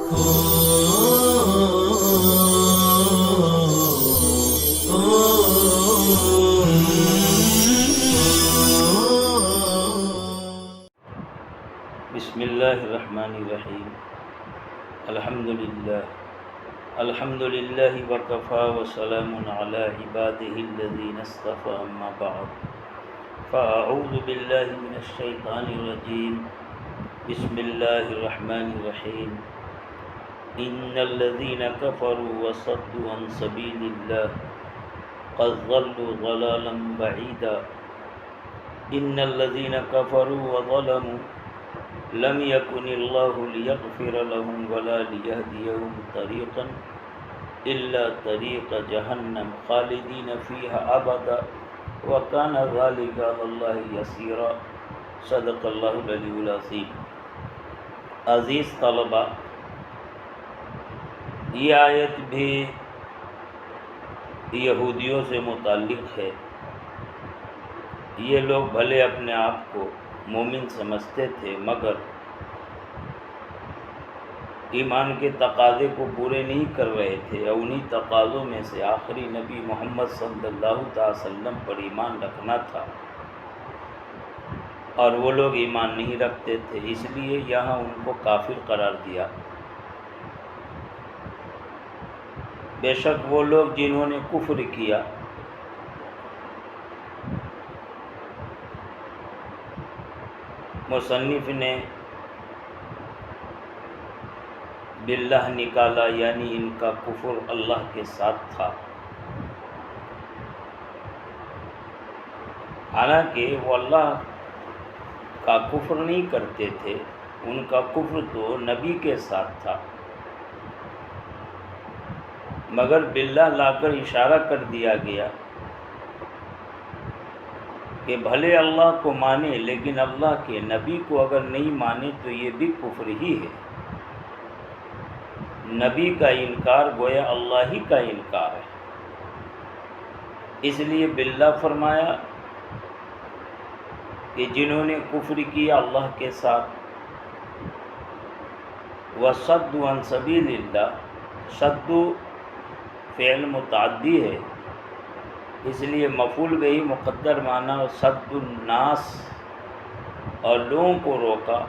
بسم اللہ الرحمن الرحیم الحمد للہ وکفا وسلام علی عبادہ الذین اصطفى اما بعد فاعوذ باللہ من الشیطان الرجیم بسم اللہ الرحمن الرحیم ان الذین کفروا وصدوا عن سبیل اللہ قد ضلوا ضلالا بعیدا ان الذین کفروا وظلموا لم يكن الله ليغفر لهم ولا ليهديهم طريقا إلا طريق جهنم خالدين فيها أبدا وكان ذلك على الله يسيرا صدق الله العلي العظيم۔ عزیز طلباء، یہ آیت بھی یہودیوں سے متعلق ہے۔ یہ لوگ بھلے اپنے آپ کو مومن سمجھتے تھے مگر ایمان کے تقاضے کو پورے نہیں کر رہے تھے، اور انہی تقاضوں میں سے آخری نبی محمد صلی اللہ تعالی وسلم پر ایمان رکھنا تھا، اور وہ لوگ ایمان نہیں رکھتے تھے، اس لیے یہاں ان کو کافر قرار دیا۔ بے شک وہ لوگ جنہوں نے کفر کیا، مصنف نے باللہ نکالا، یعنی ان کا کفر اللہ کے ساتھ تھا، حالانکہ وہ اللہ کا کفر نہیں کرتے تھے، ان کا کفر تو نبی کے ساتھ تھا، مگر باللہ لا کر اشارہ کر دیا گیا کہ بھلے اللہ کو مانے لیکن اللہ کے نبی کو اگر نہیں مانے تو یہ بھی کفر ہی ہے۔ نبی کا انکار گویا اللہ ہی کا انکار ہے، اس لیے باللہ فرمایا کہ جنہوں نے کفر کیا اللہ کے ساتھ، وَصَدُّوا عَن سَبِيلِ اللَّهِ، صد فعل متعدی ہے، اس لیے مفعول بہ مقدر معنی صد الناس، اور لوگوں کو روکا،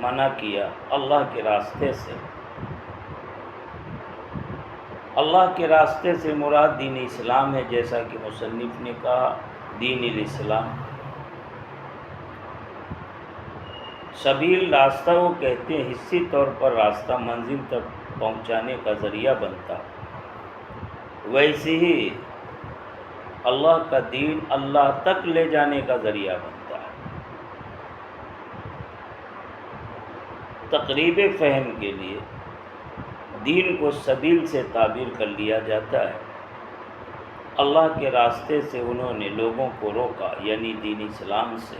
منع کیا اللہ کے راستے سے۔ اللہ کے راستے سے مراد دین اسلام ہے، جیسا کہ مصنف نے کہا دین الاسلام۔ سبیل راستہ وہ کہتے ہیں حصی طور پر راستہ منزل تک پہنچانے کا ذریعہ بنتا، ویسے ہی اللہ کا دین اللہ تک لے جانے کا ذریعہ بنتا ہے۔ تقریب فہم کے لیے دین کو سبیل سے تعبیر کر لیا جاتا ہے۔ اللہ کے راستے سے انہوں نے لوگوں کو روکا، یعنی دین اسلام سے۔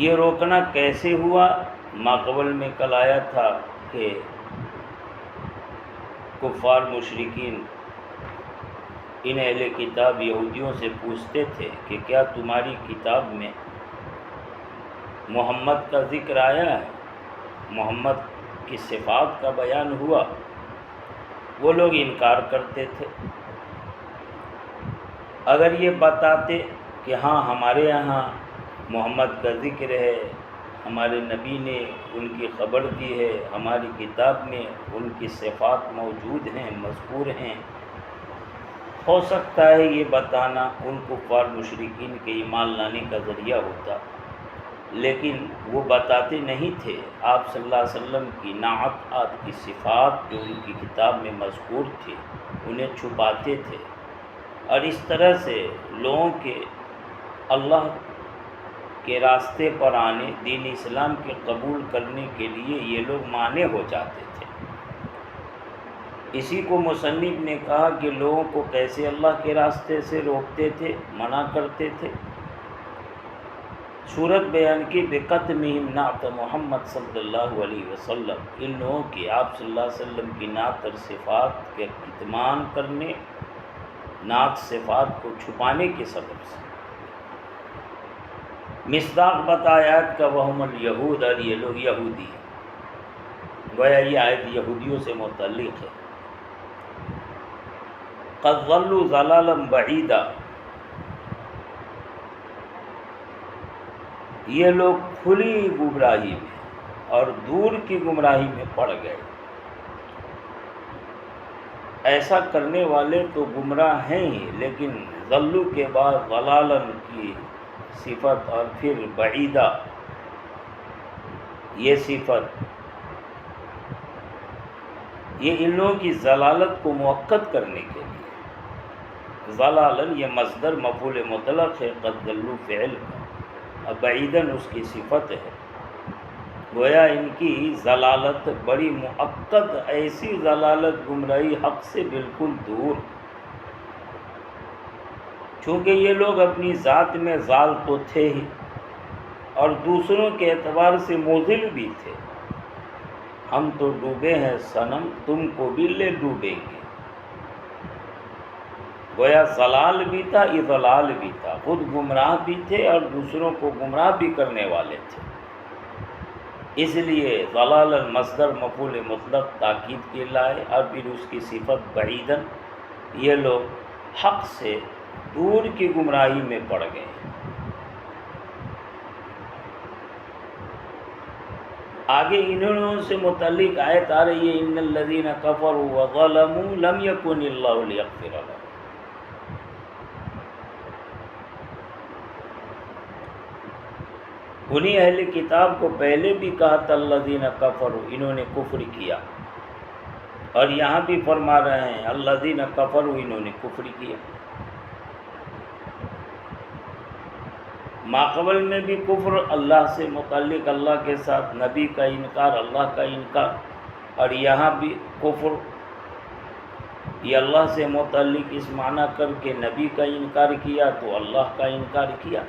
یہ روکنا کیسے ہوا؟ ماقبل میں کل آیا تھا کہ کفار مشرکین ان اہل کتاب یہودیوں سے پوچھتے تھے کہ کیا تمہاری کتاب میں محمد کا ذکر آیا ہے، محمد کی صفات کا بیان ہوا؟ وہ لوگ انکار کرتے تھے۔ اگر یہ بتاتے کہ ہاں ہمارے یہاں محمد کا ذکر ہے، ہمارے نبی نے ان کی خبر دی ہے، ہماری کتاب میں ان کی صفات موجود ہیں، مذکور ہیں، ہو سکتا ہے یہ بتانا ان کفار مشرکین کے ایمان لانے کا ذریعہ ہوتا، لیکن وہ بتاتے نہیں تھے۔ آپ صلی اللہ علیہ وسلم کی نعت کی صفات جو ان کی کتاب میں مذکور تھی انہیں چھپاتے تھے، اور اس طرح سے لوگوں کے اللہ کے راستے پر آنے، دین اسلام کے قبول کرنے کے لیے یہ لوگ مانع ہو جاتے تھے۔ اسی کو مصنف نے کہا کہ لوگوں کو کیسے اللہ کے راستے سے روکتے تھے، منع کرتے تھے۔ صورت بیان کی بِقَتْمِهِمْ نعت محمد صلی اللہ علیہ وسلم، ان لوگوں کی آپ صلی اللہ علیہ وسلم کی نعت اور صفات کے کتمان کرنے، نعت صفات کو چھپانے کے سبب سے۔ مصداق بتایات کا وہم الیہود، اور یہ لوگ یہودی ہیں، گویا یہ آیت یہودیوں سے متعلق ہے۔ قد ضلوا ضلالا بعیدا، یہ لوگ کھلی گمراہی میں اور دور کی گمراہی میں پڑ گئے۔ ایسا کرنے والے تو گمراہ ہیں ہی، لیکن ضلوا کے بعد ضلالا کی صفت اور پھر بعیدہ یہ صفت، یہ ان لوگوں کی ضلالت کو مؤکد کرنے کے لیے۔ ضلالا یہ مصدر مفعول مطلق ہے، قد ضلوا فعل کا، اور بعیداً اس کی صفت ہے۔ گویا ان کی ضلالت بڑی مؤکد، ایسی ضلالت گمراہی حق سے بالکل دور، چونکہ یہ لوگ اپنی ذات میں ضال تو تھے ہی اور دوسروں کے اعتبار سے مضل بھی تھے۔ ہم تو ڈوبے ہیں صنم، تم کو بھی لے ڈوبیں گے۔ گویا ضلال بھی تھا، اضلال بھی تھا، خود گمراہ بھی تھے اور دوسروں کو گمراہ بھی کرنے والے تھے۔ اس لیے ضلال مصدر مفعول مطلق تاکید کے لائے، اور پھر اس کی صفت بعیداً، یہ لوگ حق سے دور کی گمراہی میں پڑ گئے۔ آگے انہوں سے متعلق آیت آ رہی ہے، ان الذین کفروا وظلموا لم یکن اللہ لیغفر لهم۔ انہی اہل کتاب کو پہلے بھی کہا تھا الذین کفروا، انہوں نے کفر کیا، اور یہاں بھی فرما رہے ہیں الذین کفروا، انہوں نے کفر کیا۔ ماقبل میں بھی کفر اللہ سے متعلق، اللہ کے ساتھ، نبی کا انکار، اللہ کا انکار، اور یہاں بھی کفر یہ اللہ سے متعلق اس معنی کر کے نبی کا انکار کیا تو اللہ کا انکار کیا۔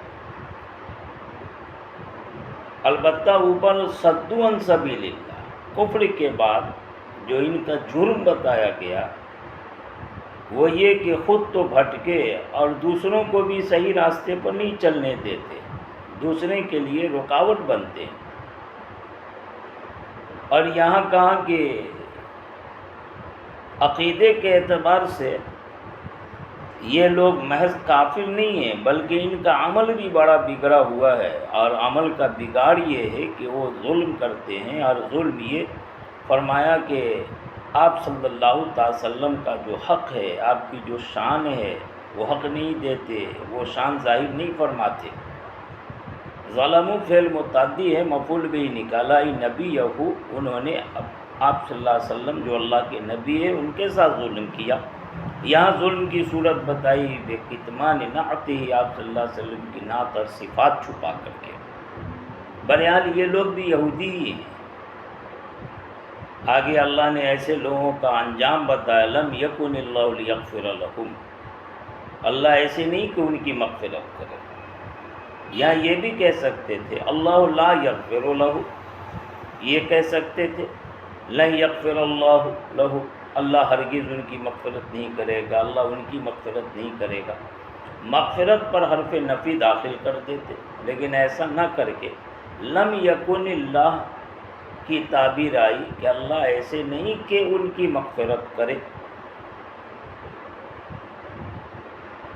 البتہ اوپر صدوا عن سبیل اللہ، کفر کے بعد جو ان کا جرم بتایا گیا وہ یہ کہ خود تو بھٹکے اور دوسروں کو بھی صحیح راستے پر نہیں چلنے دیتے، دوسرے کے لیے رکاوٹ بنتے ہیں۔ اور یہاں کہا کہ عقیدے کے اعتبار سے یہ لوگ محض کافر نہیں ہیں، بلکہ ان کا عمل بھی بڑا بگڑا ہوا ہے، اور عمل کا بگاڑ یہ ہے کہ وہ ظلم کرتے ہیں، اور ظلم یہ فرمایا کہ آپ صلی اللہ تعالی وسلم کا جو حق ہے، آپ کی جو شان ہے وہ حق نہیں دیتے، وہ شان ظاہر نہیں فرماتے۔ ظلموا فعل متعدی ہے، مفعول بھی نکالا، نبی یہو، انہوں نے آپ صلی اللہ علیہ وسلم جو اللہ کے نبی ہیں ان کے ساتھ ظلم کیا۔ یہاں ظلم کی صورت بتائی بے کتمان نعتہ، آپ صلی اللہ علیہ وسلم کی نعت اور صفات چھپا کر کے۔ بہرحال یہ لوگ بھی یہودی ہی ہیں۔ آگے اللہ نے ایسے لوگوں کا انجام بتایا، لم یکن اللہ لیغفر لهم، اللہ ایسے نہیں کہ ان کی مغفرت کرے۔ یہاں یہ بھی کہہ سکتے تھے اللہ لا یغفر لہ، یہ کہہ سکتے تھے لن یغفر اللہ لہ، اللہ ہرگز ان کی مغفرت نہیں کرے گا، اللہ ان کی مغفرت نہیں کرے گا۔ مغفرت پر حرف نفی داخل کر دیتے، لیکن ایسا نہ کر کے لم یکن اللہ کی تعبیر آئی کہ اللہ ایسے نہیں کہ ان کی مغفرت کرے۔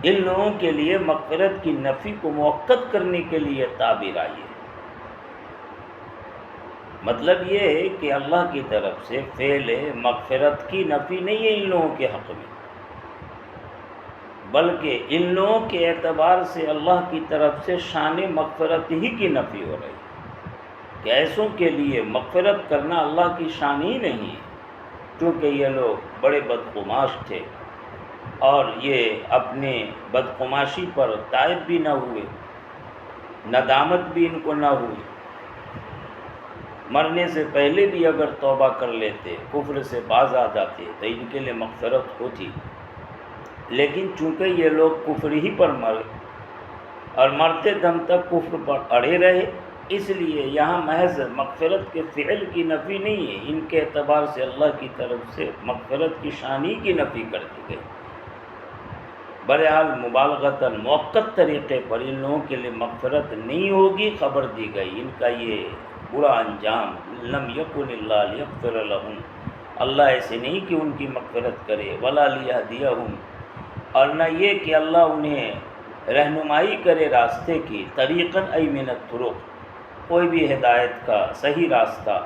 ان لوگوں کے لیے مغفرت کی نفی کو مؤکد کرنے کے لیے تعبیر آئی ہے۔ مطلب یہ ہے کہ اللہ کی طرف سے فعل مغفرت کی نفی نہیں ہے ان لوگوں کے حق میں، بلکہ ان لوگوں کے اعتبار سے اللہ کی طرف سے شان مغفرت ہی کی نفی ہو رہی ہے، کہ ایسوں کے لیے مغفرت کرنا اللہ کی شان ہی نہیں ہے، کیونکہ یہ لوگ بڑے بدقماش تھے اور یہ اپنے بدقماشی پر تائب بھی نہ ہوئے، ندامت بھی ان کو نہ ہوئی۔ مرنے سے پہلے بھی اگر توبہ کر لیتے، کفر سے باز آ جاتے تو ان کے لیے مغفرت ہوتی، لیکن چونکہ یہ لوگ کفر ہی پر مرے اور مرتے دم تک کفر پر اڑے رہے، اس لیے یہاں محض مغفرت کے فعل کی نفی نہیں ہے، ان کے اعتبار سے اللہ کی طرف سے مغفرت کی شان ہی کی نفی کر دی گئی۔ بہرحال مبالغتاً موقت طریقے پر ان لوگوں کے لیے مغفرت نہیں ہوگی، خبر دی گئی ان کا یہ برا انجام۔ لم یکن اللہ لیغفر لہم، اللہ ایسے نہیں کہ ان کی مغفرت کرے، ولا لیہدیہم، اور نہ یہ کہ اللہ انہیں رہنمائی کرے راستے کی، طریقاً ای من الطرق، کوئی بھی ہدایت کا صحیح راستہ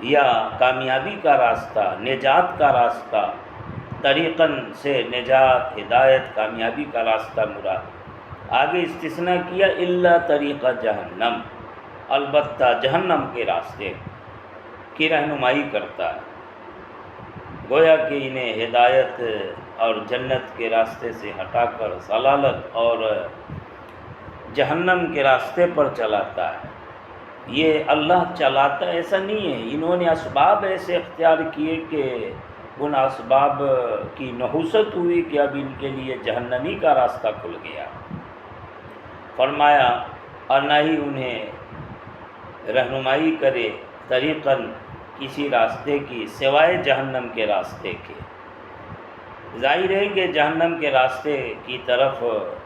یا کامیابی کا راستہ، نجات کا راستہ، طریقاً سے نجات، ہدایت، کامیابی کا راستہ مراد۔ آگے استثناء کیا الا طریقہ جہنم، البتہ جہنم کے راستے کی رہنمائی کرتا ہے، گویا کہ انہیں ہدایت اور جنت کے راستے سے ہٹا کر ضلالت اور جہنم کے راستے پر چلاتا ہے۔ یہ اللہ چلاتا ایسا نہیں ہے، انہوں نے اسباب ایسے اختیار کیے کہ ان اسباب کی نحوست ہوئی کہ اب ان کے لیے جہنمی کا راستہ کھل گیا۔ فرمایا اور نہ ہی انہیں رہنمائی کرے طریقاً کسی راستے کی سوائے جہنم کے راستے کے۔ ظاہر ہے کہ جہنم کے راستے کی طرف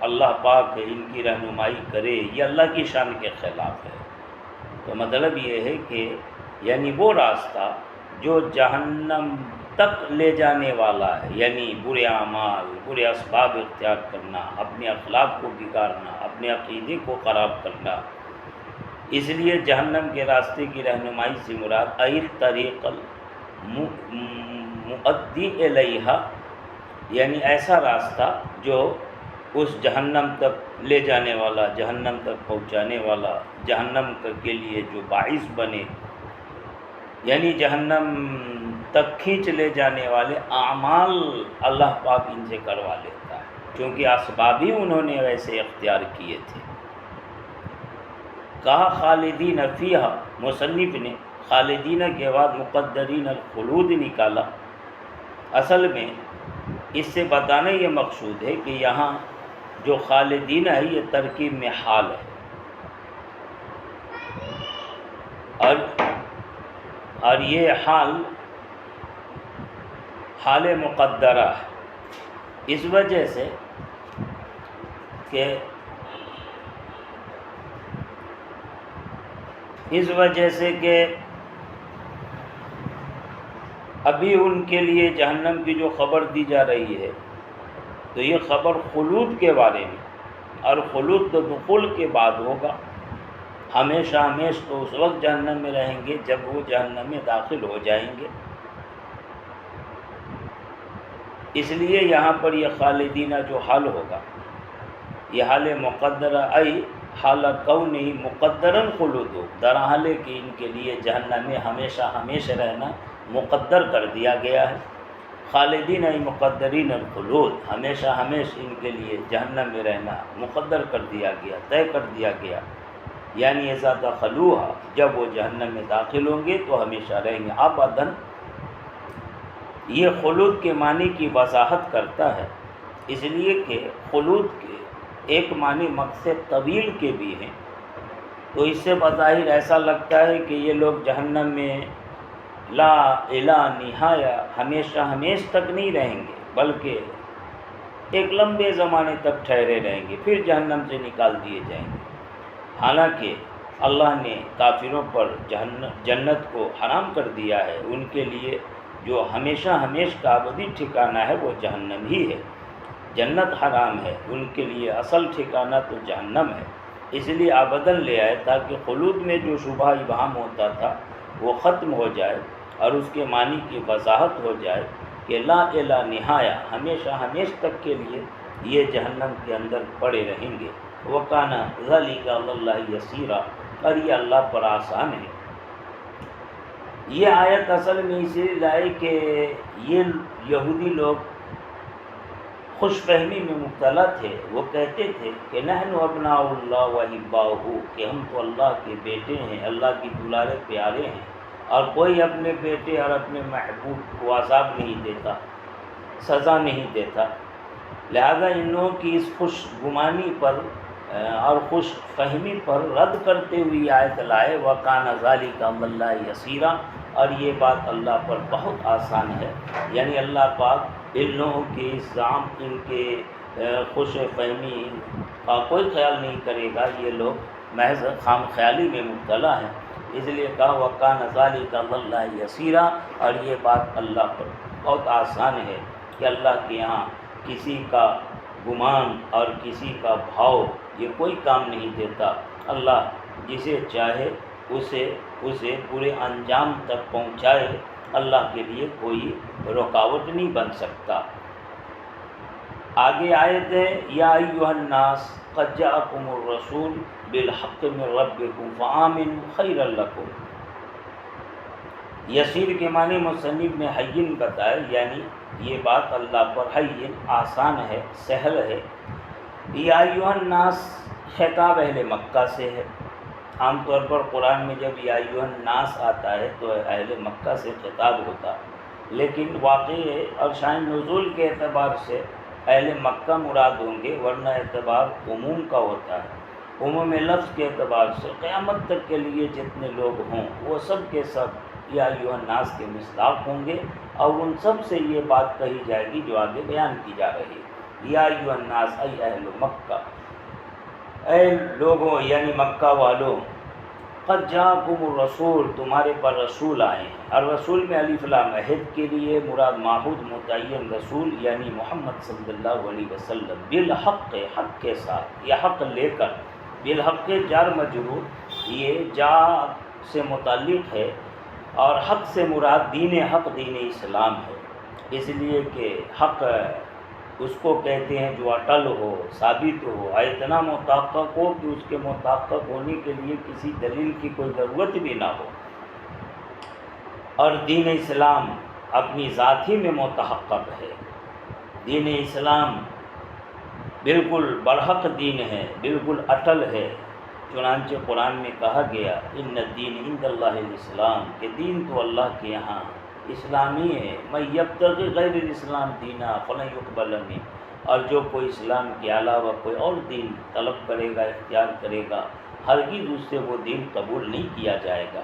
اللہ پاک ان کی رہنمائی کرے یہ اللہ کی شان کے خلاف ہے۔ تو مطلب یہ ہے کہ یعنی وہ راستہ جو جہنم تک لے جانے والا ہے، یعنی برے اعمال، برے اسباب اختیار کرنا، اپنے اخلاق کو بگاڑنا، اپنے عقیدے کو خراب کرنا، اس لیے جہنم کے راستے کی رہنمائی سے مراد الطریق المؤدی الیہا، یعنی ایسا راستہ جو اس جہنم تک لے جانے والا، جہنم تک پہنچانے والا، جہنم کے لیے جو باعث بنے، یعنی جہنم تک کھینچ لے جانے والے اعمال اللہ پاک ان سے کروا لیتا ہے، کیونکہ اسباب ہی انہوں نے ویسے اختیار کیے تھے۔ کہا خالدین فیہا، مصنف نے خالدین کے بعد مقدرین الخلود نکالا۔ اصل میں اس سے بتانا یہ مقصود ہے کہ یہاں جو خالدین ہے یہ ترکیب میں حال ہے، اور یہ حال مقدرہ ہے، اس وجہ سے کہ ابھی ان کے لیے جہنم کی جو خبر دی جا رہی ہے تو یہ خبر خلود کے بارے میں، اور خلود تو دخول کے بعد ہوگا، ہمیشہ تو اس وقت جہنم میں رہیں گے جب وہ جہنم میں داخل ہو جائیں گے۔ اس لیے یہاں پر یہ خالدینہ جو حال ہوگا یہ حال مقدرہ ای حال کونہ مقدراً خلود ہو، در حال کہ ان کے لیے جہنم میں ہمیشہ رہنا مقدر کر دیا گیا ہے۔ خالدین ای مقدرین الخلود، ہمیشہ ان کے لیے جہنم میں رہنا مقدر کر دیا گیا، طے کر دیا گیا، یعنی اذا دخلوہا، جب وہ جہنم میں داخل ہوں گے تو ہمیشہ رہیں گے ابداً۔ یہ خلود کے معنی کی وضاحت کرتا ہے، اس لیے کہ خلود کے ایک معنی مقصد طویل کے بھی ہیں، تو اس سے بظاہر ایسا لگتا ہے کہ یہ لوگ جہنم میں لا الا نہایا ہمیشہ تک نہیں رہیں گے، بلکہ ایک لمبے زمانے تک ٹھہرے رہیں گے، پھر جہنم سے نکال دیے جائیں گے۔ حالانکہ اللہ نے کافروں پر جنت کو حرام کر دیا ہے، ان کے لیے جو ہمیشہ کا ابدی ٹھکانہ ہے وہ جہنم ہی ہے۔ جنت حرام ہے، ان کے لیے اصل ٹھکانہ تو جہنم ہے، اس لیے ابداً لے آئے تاکہ خلود میں جو شبہ ابہام ہوتا تھا وہ ختم ہو جائے اور اس کے معنی کی وضاحت ہو جائے کہ لا الا نہایا ہمیشہ تک کے لیے یہ جہنم کے اندر پڑے رہیں گے۔ وَكَانَ ذَلِكَ عَلَى اللَّهِ يَسِيرًا، اور یہ اللہ پر آسان ہے۔ یہ آیت اصل میں اس لیے لائی کہ یہ یہودی لوگ خوش فہمی میں مبتلا تھے، وہ کہتے تھے کہ نحن ابناء اللہ وحباؤہ، کہ ہم تو اللہ کے بیٹے ہیں، اللہ کی دلارے پیارے ہیں، اور کوئی اپنے بیٹے اور اپنے محبوب کو عذاب نہیں دیتا، سزا نہیں دیتا۔ لہذا ان لوگوں کی اس خوش گمانی پر اور خوش فہمی پر رد کرتے ہوئے آیت لائے وَكَانَ ذَلِكَ عَلَى اللَّهِ يَسِيرًا، اور یہ بات اللہ پر بہت آسان ہے، یعنی اللہ پاک ان لوگوں کے اس زعم، ان کے خوش فہمی کا کوئی خیال نہیں کرے گا، یہ لوگ محض خام خیالی میں مبتلا ہیں۔ اس لیے کہا وَكَانَ ذَلِكَ عَلَى اللَّهِ يَسِيرًا، اور یہ بات اللہ پر بہت آسان ہے کہ اللہ کے یہاں کسی کا گمان اور کسی کا بھاؤ یہ کوئی کام نہیں دیتا۔ اللہ جسے چاہے اسے پورے انجام تک پہنچائے، اللہ کے لیے کوئی رکاوٹ نہیں بن سکتا۔ آگے آیت ہے یا ایھا الناس قد جاءکم الرسول بالحق من ربکم فآمنوا خیرا لکم۔ یسیر کے معنی مصنف نے ہین بتائے، یعنی یہ بات اللہ پر ہین آسان ہے، سہل ہے۔ یا ایھا الناس خطاب اہل مکہ سے ہے۔ عام طور پر قرآن میں جب یا ایھا الناس آتا ہے تو اہل مکہ سے خطاب ہوتا، لیکن واقعی اور شان نزول کے اعتبار سے اہل مکہ مراد ہوں گے، ورنہ اعتبار عموم کا ہوتا ہے۔ عموم لفظ کے اعتبار سے قیامت تک کے لیے جتنے لوگ ہوں وہ سب کے سب یا ایھا الناس کے مصداق ہوں گے، اور ان سب سے یہ بات کہی جائے گی جو آگے بیان کی جا رہی ہے۔ یا ایھا الناس ای اہل مکہ، اے لوگوں یعنی مکہ والوں، قد جاءکم الرسول، تمہارے پر رسول آئے ہیں۔ اور رسول میں الف لام عہد کے لیے مراد معہود متعین رسول یعنی محمد صلی اللہ علیہ وسلم، بالحق، حق کے ساتھ یا حق لے کر۔ بالحق جار مجرور، یہ جا سے متعلق ہے، اور حق سے مراد دین حق دین اسلام ہے، اس لیے کہ حق اس کو کہتے ہیں جو اٹل ہو، ثابت ہو، اتنا متحقق ہو کہ اس کے متحقق ہونے کے لیے کسی دلیل کی کوئی ضرورت بھی نہ ہو۔ اور دین اسلام اپنی ذات ہی میں متحقق ہے۔ دین اسلام بالکل برحق دین ہے، بالکل اٹل ہے۔ چنانچہ قرآن میں کہا گیا ان الدین عند اللہ الاسلام، کہ دین تو اللہ کے یہاں اسلامی ہے۔ من یبتغی غیر الاسلام دینا فلن یقبل منہ، اور جو کوئی اسلام کے علاوہ کوئی اور دین طلب کرے گا، اختیار کرے گا، ہرگز اس سے وہ دین قبول نہیں کیا جائے گا۔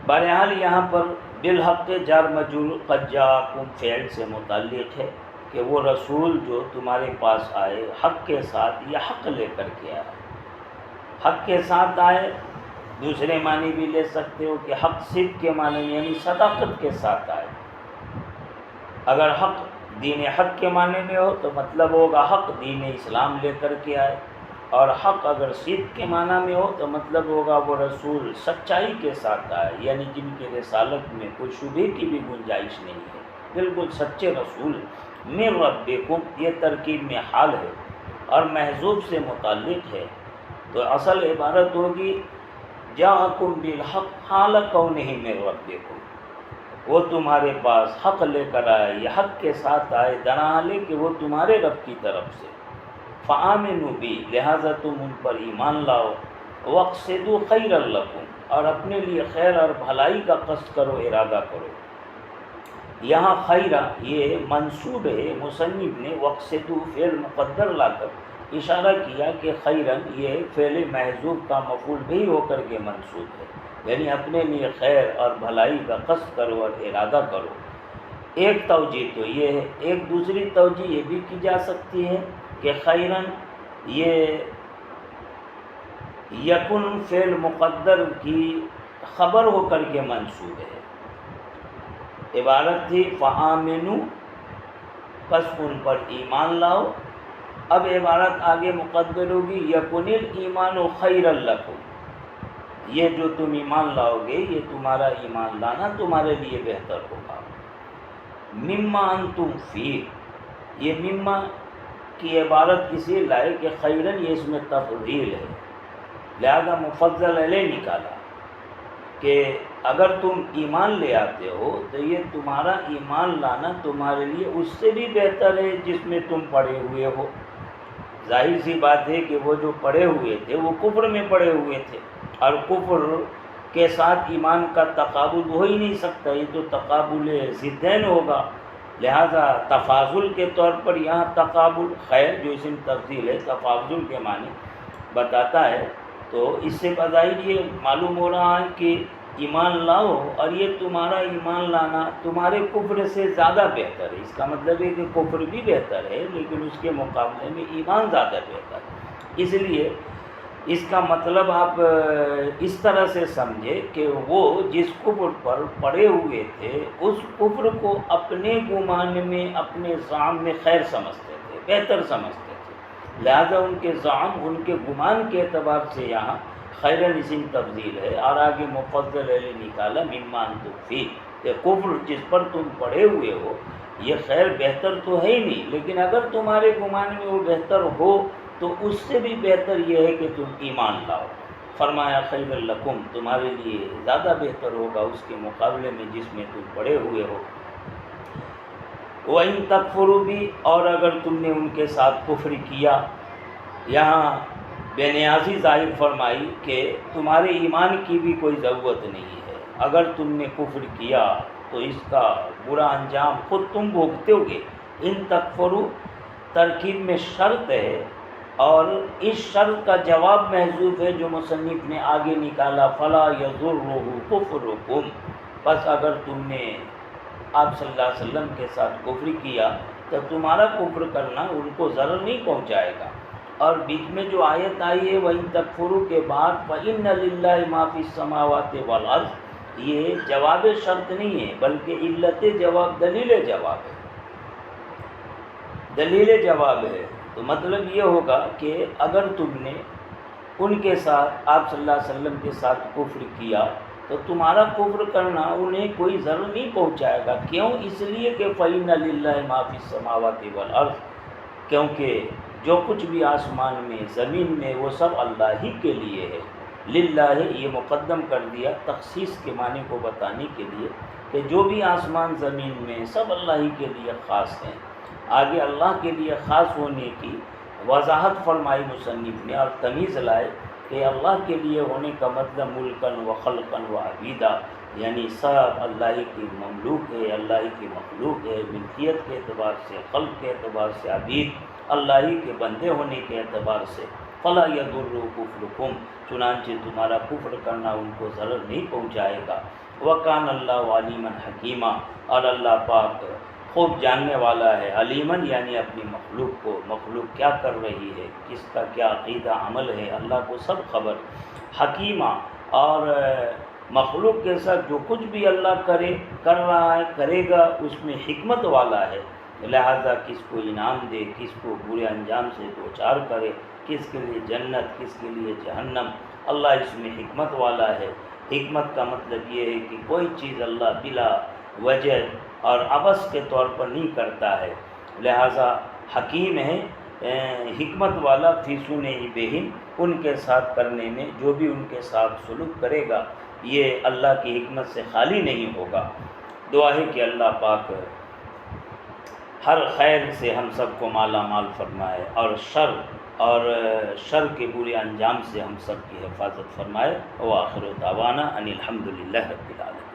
بہرحال یہاں پر بالحق جار مجرور قد جاءکم فعل سے متعلق ہے کہ وہ رسول جو تمہارے پاس آئے حق کے ساتھ یا حق لے کر کے آئے۔ حق کے ساتھ آئے دوسرے معنی بھی لے سکتے ہو کہ حق صدق کے معنی میں یعنی صداقت کے ساتھ آئے۔ اگر حق دین حق کے معنی میں ہو تو مطلب ہوگا حق دین اسلام لے کر کے آئے، اور حق اگر صدق کے معنی میں ہو تو مطلب ہوگا وہ رسول سچائی کے ساتھ آئے، یعنی جن کے رسالت میں کوئی شبہ کی بھی گنجائش نہیں ہے، بالکل سچے رسول۔ من ربکم یہ ترکیب میں حال ہے اور محذوف سے متعلق ہے، تو اصل عبارت ہوگی جاءکم بالحق حال کونہ من ربکم، وہ تمہارے پاس حق لے کر آئے یا حق کے ساتھ آئے دراحالے کہ وہ تمہارے رب کی طرف سے۔ فآمنوا بی، لہٰذا تم ان پر ایمان لاؤ، واقصدوا خیرا لکم، اور اپنے لیے خیر اور بھلائی کا قصد کرو، ارادہ کرو۔ یہاں خیرہ یہ منصوب ہے، مصنف نے واقصدوا فعل مقدر لا کر اشارہ کیا کہ خیرن یہ فعل محذوف کا مفعول بھی ہو کر کے منصوب ہے، یعنی اپنے لیے خیر اور بھلائی کا قصد کرو اور ارادہ کرو۔ ایک توجہ تو یہ ہے، ایک دوسری توجہ یہ بھی کی جا سکتی ہے کہ خیرن یہ یکن فعل مقدر کی خبر ہو کر کے منصوب ہے۔ عبارت تھی فآمنوا، پس ان پر ایمان لاؤ، اب عبارت آگے مقدر ہوگی یکن الایمان خیرا لکم، یہ جو تم ایمان لاؤ گے یہ تمہارا ایمان لانا تمہارے لیے بہتر ہوگا۔ مما انتم فیہ، یہ مما کی عبارت اسی لائے کہ خیرن یہ اس میں تفضیل ہے، لہذا مفضل علیہ نکالا کہ اگر تم ایمان لے آتے ہو تو یہ تمہارا ایمان لانا تمہارے لیے اس سے بھی بہتر ہے جس میں تم پڑے ہوئے ہو۔ ظاہر سی بات ہے کہ وہ جو پڑے ہوئے تھے وہ کفر میں پڑے ہوئے تھے، اور کفر کے ساتھ ایمان کا تقابل ہو ہی نہیں سکتا، یہ تو تقابل ضدین ہوگا، لہذا تفاضل کے طور پر یہاں تقابل، خیر جو اسم تفضیل ہے تفاضل کے معنی بتاتا ہے، تو اس سے بظاہر یہ معلوم ہو رہا ہے کہ ایمان لاؤ اور یہ تمہارا ایمان لانا تمہارے کفر سے زیادہ بہتر ہے۔ اس کا مطلب ہے کہ کفر بھی بہتر ہے لیکن اس کے مقابلے میں ایمان زیادہ بہتر ہے۔ اس لیے اس کا مطلب آپ اس طرح سے سمجھے کہ وہ جس کفر پر پڑے ہوئے تھے اس کفر کو اپنے گمان میں اپنے زعم میں خیر سمجھتے تھے، بہتر سمجھتے تھے، لہذا ان کے زعم ان کے گمان کے اعتبار سے یہاں خیرن اسم تفضیل ہے، اور آگے مفضل علی نکالا مما انتم فی، کہ کفر جس پر تم پڑے ہوئے ہو یہ خیر بہتر تو ہے ہی نہیں، لیکن اگر تمہارے گمان میں وہ بہتر ہو تو اس سے بھی بہتر یہ ہے کہ تم ایمان لاؤ۔ فرمایا خیر لکم، تمہارے لیے زیادہ بہتر ہوگا اس کے مقابلے میں جس میں تم پڑے ہوئے ہو۔ وَإِن تَكْفُرُوا بھی، اور اگر تم نے ان کے ساتھ کفر کیا، یہاں بے نیازی ظاہر فرمائی کہ تمہارے ایمان کی بھی کوئی ضرورت نہیں ہے، اگر تم نے کفر کیا تو اس کا برا انجام خود تم بھوگتے ہوگے۔ ان تکفروا ترکیب میں شرط ہے، اور اس شرط کا جواب محذوف ہے جو مصنف نے آگے نکالا، فلا یضرہ کفرکم، بس اگر تم نے آپ صلی اللہ علیہ وسلم کے ساتھ کفر کیا تو تمہارا کفر کرنا ان کو ضرر نہیں پہنچائے گا۔ اور بیچ میں جو آیت آئی ہے وَإِن تَكْفُرُوا کے بعد فَإِنَّ لِلَّهِ مَا فِي السَّمَاوَاتِ وَالْأَرْضِ، یہ جواب شرط نہیں ہے بلکہ علت جواب، دلیل جواب ہے، دلیل جواب ہے۔ تو مطلب یہ ہوگا کہ اگر تم نے ان کے ساتھ آپ صلی اللہ علیہ وسلم کے ساتھ کفر کیا تو تمہارا کفر کرنا انہیں کوئی ضرر نہیں پہنچائے گا۔ کیوں؟ اس لیے کہ فَإِنَّ لِلَّهِ مَا فِي السَّمَاوَاتِ وَالْأَرْضِ، کیونکہ جو کچھ بھی آسمان میں زمین میں وہ سب اللہ ہی کے لیے ہے۔ للہ یہ مقدم کر دیا تخصیص کے معنی کو بتانے کے لیے کہ جو بھی آسمان زمین میں سب اللہ ہی کے لیے خاص ہیں۔ آگے اللہ کے لیے خاص ہونے کی وضاحت فرمائی مصنف نے اور تمیز لائے کہ اللہ کے لیے ہونے کا مطلب ملکن و خلقن و عبیدہ، یعنی سب اللہ ہی کی مملوک ہے، اللہ ہی کی مخلوق ہے، ملکیت کے اعتبار سے، خلق کے اعتبار سے عبید، اللہ ہی کے بندے ہونے کے اعتبار سے۔ فلا یضر کفرکم، چنانچہ تمہارا کفر کرنا ان کو ضرر نہیں پہنچائے گا۔ وکان اللہ علیما حکیما، اور اللہ پاک خوب جاننے والا ہے، علیمن یعنی اپنی مخلوق کو، مخلوق کیا کر رہی ہے، کس کا کیا عقیدہ عمل ہے، اللہ کو سب خبر، حکیمہ، اور مخلوق کے ساتھ جو کچھ بھی اللہ کر رہا ہے کرے گا اس میں حکمت والا ہے، لہذا کس کو انعام دے، کس کو برے انجام سے دوچار کرے، کس کے لیے جنت، کس کے لیے جہنم، اللہ اس میں حکمت والا ہے۔ حکمت کا مطلب یہ ہے کہ کوئی چیز اللہ بلا وجہ اور عبث کے طور پر نہیں کرتا ہے، لہذا حکیم ہے، حکمت والا فی صنع بہم، ان کے ساتھ کرنے میں، جو بھی ان کے ساتھ سلوک کرے گا یہ اللہ کی حکمت سے خالی نہیں ہوگا۔ دعا ہے کہ اللہ پاک ہر خیر سے ہم سب کو مالا مال فرمائے، اور شر کے برے انجام سے ہم سب کی حفاظت فرمائے۔ وآخر دعوانا ان الحمد للہ رب العالمین۔